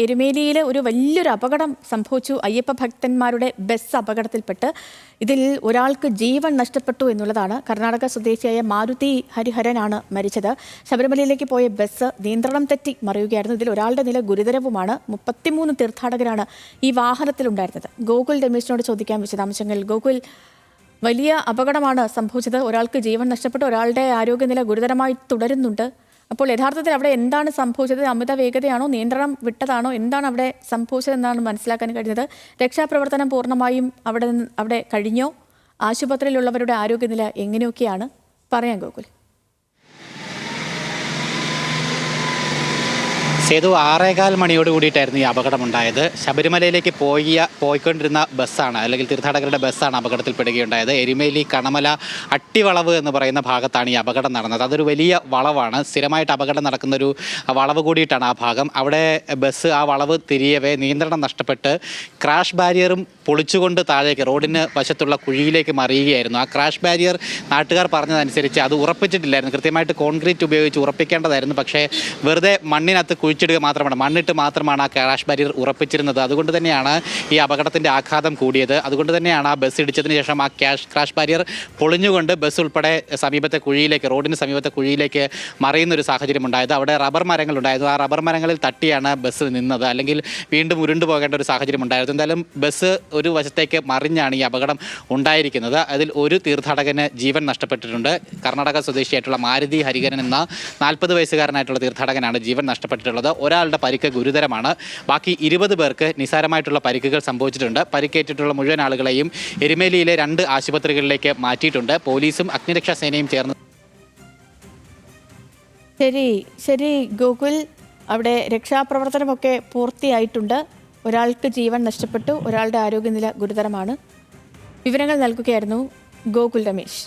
എരുമേലിയിൽ ഒരു വലിയൊരു അപകടം സംഭവിച്ചു. അയ്യപ്പ ഭക്തന്മാരുടെ ബസ് അപകടത്തിൽപ്പെട്ട് ഇതിൽ ഒരാൾക്ക് ജീവൻ നഷ്ടപ്പെട്ടു എന്നുള്ളതാണ്. കർണാടക സ്വദേശിയായ മാരുതി ഹരിഹരനാണ് മരിച്ചത്. ശബരിമലയിലേക്ക് പോയ ബസ് നിയന്ത്രണം തെറ്റി മറിയുകയായിരുന്നു. ഇതിൽ ഒരാളുടെ നില ഗുരുതരവുമാണ്. 33 തീർത്ഥാടകരാണ് ഈ വാഹനത്തിലുണ്ടായിരുന്നത്. ഗോകുൽ രമേശിനോട് ചോദിക്കാൻ വിശദാംശങ്ങൾ. ഗോകുൽ, വലിയ അപകടമാണ് സംഭവിച്ചത്. ഒരാൾക്ക് ജീവൻ നഷ്ടപ്പെട്ടു, ഒരാളുടെ ആരോഗ്യനില ഗുരുതരമായി തുടരുന്നുണ്ട്. അപ്പോൾ യഥാർത്ഥത്തിൽ അവിടെ എന്താണ് സംഭവിച്ചത്? അമിത വേഗതയാണോ, നിയന്ത്രണം വിട്ടതാണോ, എന്താണ് അവിടെ സംഭവിച്ചതെന്നാണ് മനസ്സിലാക്കാൻ കഴിഞ്ഞത്? രക്ഷാപ്രവർത്തനം പൂർണ്ണമായും അവിടെ കഴിഞ്ഞോ? ആശുപത്രിയിലുള്ളവരുടെ ആരോഗ്യനില എങ്ങനെയൊക്കെയാണ്? പറയാം ഗോകുൽ. സേതു 6:15 മണിയോട് കൂടിയിട്ടായിരുന്നു ഈ അപകടമുണ്ടായത്. ശബരിമലയിലേക്ക് പോയിക്കൊണ്ടിരുന്ന ബസ്സാണ്, അല്ലെങ്കിൽ തീർത്ഥാടകരുടെ ബസ്സാണ് അപകടത്തിൽപ്പെടുകയുണ്ടായത്. എരുമേലി കണമല അട്ടിവളവ് എന്ന് പറയുന്ന ഭാഗത്താണ് ഈ അപകടം നടന്നത്. അതൊരു വലിയ വളവാണ്, സ്ഥിരമായിട്ട് അപകടം നടക്കുന്നൊരു വളവ് കൂടിയിട്ടാണ് ആ ഭാഗം. അവിടെ ബസ് ആ വളവ് തിരിയവേ നിയന്ത്രണം നഷ്ടപ്പെട്ട് ക്രാഷ് ബാരിയറും പൊളിച്ചുകൊണ്ട് താഴേക്ക് റോഡിന് വശത്തുള്ള കുഴിയിലേക്ക് മറിയുകയായിരുന്നു. ആ ക്രാഷ് ബാരിയർ നാട്ടുകാർ പറഞ്ഞതനുസരിച്ച് അത് ഉറപ്പിച്ചിട്ടില്ലായിരുന്നു. കൃത്യമായിട്ട് കോൺക്രീറ്റ് ഉപയോഗിച്ച് ഉറപ്പിക്കേണ്ടതായിരുന്നു. പക്ഷേ വെറുതെ മണ്ണിനകത്ത് കുഴിച്ചിടുക മാത്രമാണ്, മണ്ണിട്ട് മാത്രമാണ് ആ ക്രാഷ് ബാരിയർ ഉറപ്പിച്ചിരുന്നത്. അതുകൊണ്ട് തന്നെയാണ് ഈ അപകടത്തിൻ്റെ ആഘാതം കൂടിയത്. അതുകൊണ്ട് തന്നെയാണ് ആ ബസ് ഇടിച്ചതിന് ശേഷം ആ ക്രാഷ് ബാരിയർ പൊളിഞ്ഞുകൊണ്ട് ബസ് ഉൾപ്പെടെ സമീപത്തെ കുഴിയിലേക്ക്, റോഡിന് സമീപത്തെ കുഴിയിലേക്ക് മറിയുന്നൊരു സാഹചര്യം ഉണ്ടായത്. അവിടെ റബ്ബർ മരങ്ങൾ ഉണ്ടായിരുന്നു. ആ റബ്ബർ മരങ്ങളിൽ തട്ടിയാണ് ബസ് നിന്നത്, അല്ലെങ്കിൽ വീണ്ടും ഉരുണ്ടു പോകേണ്ട ഒരു സാഹചര്യം ഉണ്ടായിരുന്നു. എന്തായാലും ബസ് ഒരു വശത്തേക്ക് മറിഞ്ഞാണ് ഈ അപകടം ഉണ്ടായിരിക്കുന്നത്. അതിൽ ഒരു തീർത്ഥാടകന് ജീവൻ നഷ്ടപ്പെട്ടിട്ടുണ്ട്. കർണാടക സ്വദേശിയായിട്ടുള്ള മാരുതി ഹരിഹരൻ എന്ന 40 വയസ്സുകാരനായിട്ടുള്ള തീർത്ഥാടകനാണ് ജീവൻ നഷ്ടപ്പെട്ടിട്ടുള്ളത്. ഒരാളുടെ പരിക്ക് ഗുരുതരമാണ്. ബാക്കി 20 പേർക്ക് നിസാരമായിട്ടുള്ള പരിക്കുകൾ സംഭവിച്ചിട്ടുണ്ട്. പരിക്കേറ്റിട്ടുള്ള മുഴുവൻ ആളുകളെയും എരുമേലിയിലെ 2 ആശുപത്രികളിലേക്ക് മാറ്റിയിട്ടുണ്ട്. പോലീസും അഗ്നിരക്ഷാ സേനയും ചേർന്ന്. ശരി ഗോകുൽ, അവിടെ രക്ഷാപ്രവർത്തനമൊക്കെ പൂർത്തിയായിട്ടുണ്ട്. ഒരാൾക്ക് ജീവൻ നഷ്ടപ്പെട്ടു, ഒരാളുടെ ആരോഗ്യനില ഗുരുതരമാണ്. വിവരങ്ങൾ നൽകുകയായിരുന്നു ഗോകുൽ രമേശ്.